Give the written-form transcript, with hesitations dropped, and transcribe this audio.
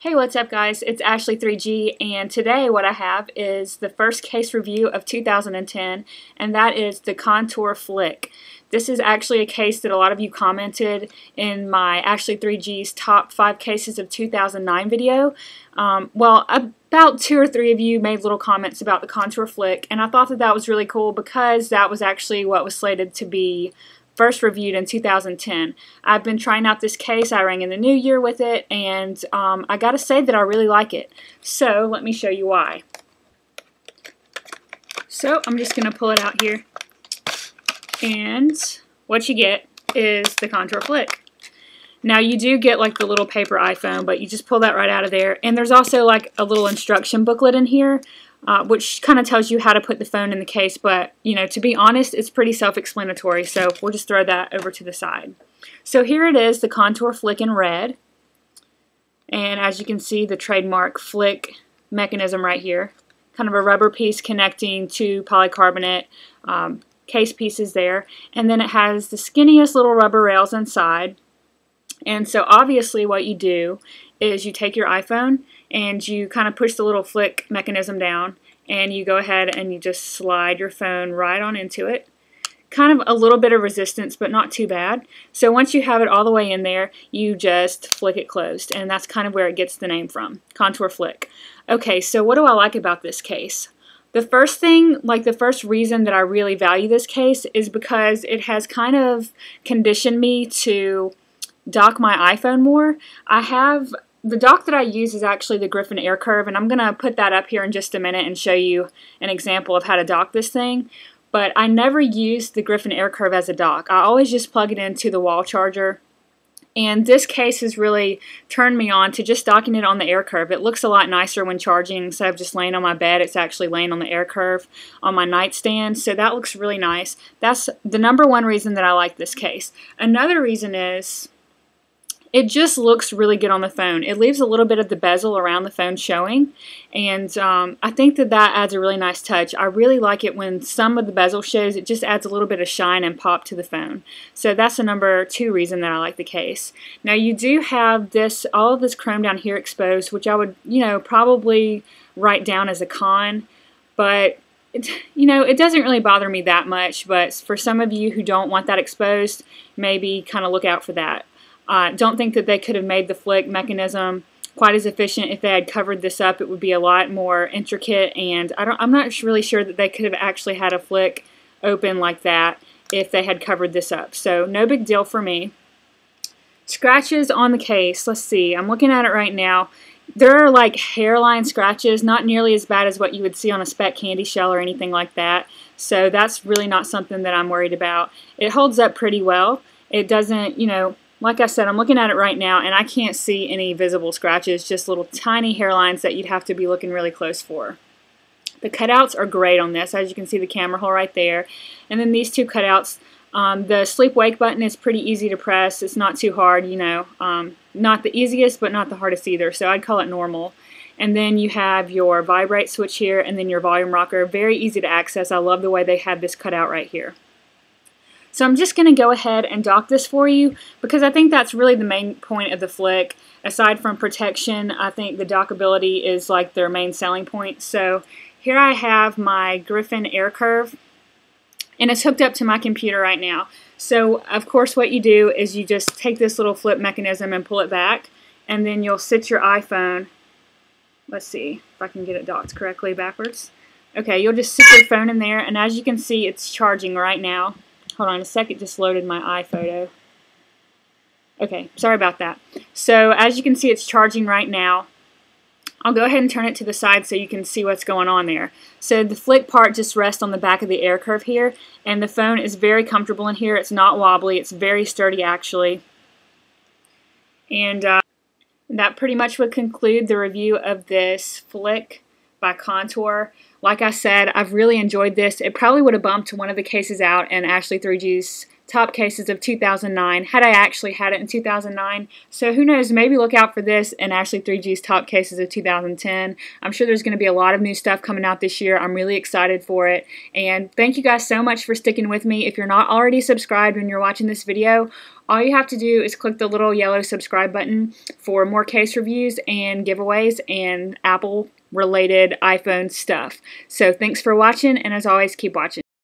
Hey, what's up guys? It's Ashley 3G, and today what I have is the first case review of 2010, and that is the Contour Flick. This is actually a case that a lot of you commented in my Ashley 3G's top 5 cases of 2009 video. Well, about 2 or 3 of you made little comments about the Contour Flick, and I thought that was really cool because that was actually what was slated to be first reviewed in 2010. I've been trying out this case. I rang in the new year with it, and I gotta say that I really like it. So let me show you why. So I'm just gonna pull it out here, and what you get is the Contour Flick. Now you do get like the little paper iPhone, but you just pull that right out of there, and there's also like a little instruction booklet in here, which kind of tells you how to put the phone in the case, but you know, to be honest, it's pretty self-explanatory, so we'll just throw that over to the side. So here it is, the Contour Flick in red, and as you can see, the trademark flick mechanism right here, kind of a rubber piece connecting to polycarbonate case pieces there, and then it has the skinniest little rubber rails inside. And so obviously what you do is you take your iPhone and you kind of push the little flick mechanism down, and you go ahead and you just slide your phone right on into it. Kind of a little bit of resistance, but not too bad. So once you have it all the way in there, you just flick it closed, and that's kind of where it gets the name from, Contour Flick. Okay, so what do I like about this case? The first thing, like the first reason that I really value this case is because it has kind of conditioned me to dock my iPhone more. The dock that I use is actually the Griffin Air Curve, and I'm going to put that up here in just a minute and show you an example of how to dock this thing. But I never use the Griffin Air Curve as a dock. I always just plug it into the wall charger. And this case has really turned me on to just docking it on the Air Curve. It looks a lot nicer when charging. Instead of just laying on my bed, it's actually laying on the Air Curve on my nightstand. So that looks really nice. That's the #1 reason that I like this case. Another reason is it just looks really good on the phone. It leaves a little bit of the bezel around the phone showing, and I think that adds a really nice touch. I really like it when some of the bezel shows. It just adds a little bit of shine and pop to the phone. So that's the #2 reason that I like the case. Now you do have all of this chrome down here exposed, which I would, probably write down as a con, but it doesn't really bother me that much. But for some of you who don't want that exposed, maybe kind of look out for that. Don't think that they could have made the flick mechanism quite as efficient if they had covered this up. It would be a lot more intricate, and I'm not really sure that they could have actually had a flick open like that if they had covered this up. So no big deal for me. Scratches on the case. Let's see. I'm looking at it right now. There are like hairline scratches, not nearly as bad as what you would see on a Speck candy shell or anything like that. So that's really not something that I'm worried about. It holds up pretty well. It doesn't, like I said, I'm looking at it right now, and I can't see any visible scratches, just little tiny hairlines that you'd have to be looking really close for. The cutouts are great on this. As you can see, the camera hole right there. And then these two cutouts, the sleep-wake button is pretty easy to press. It's not too hard, not the easiest, but not the hardest either, so I'd call it normal. And then you have your vibrate switch here, and then your volume rocker. Very easy to access. I love the way they have this cutout right here. So I'm just going to go ahead and dock this for you because I think that's really the main point of the flick. Aside from protection, I think the dockability is like their main selling point. So here I have my Griffin Air Curve, and it's hooked up to my computer right now. So of course what you do is you just take this little flip mechanism and pull it back, and then you'll sit your iPhone. Let's see if I can get it docked correctly backwards. Okay, you'll just sit your phone in there, and as you can see, it's charging right now. Hold on a sec, it just loaded my iPhoto. Okay, sorry about that. So as you can see, it's charging right now. I'll go ahead and turn it to the side so you can see what's going on there. So the flick part just rests on the back of the Air Curve here, and the phone is very comfortable in here. It's not wobbly, it's very sturdy actually. And that pretty much would conclude the review of this flick by Contour. Like I said, I've really enjoyed this. It probably would have bumped one of the cases out in Ashley 3G's top cases of 2009 had I actually had it in 2009. So who knows, maybe look out for this in Ashley 3G's top cases of 2010. I'm sure there's going to be a lot of new stuff coming out this year. I'm really excited for it. And thank you guys so much for sticking with me. If you're not already subscribed when you're watching this video, all you have to do is click the little yellow subscribe button for more case reviews and giveaways and Apple related iPhone stuff. So thanks for watching, and as always, keep watching.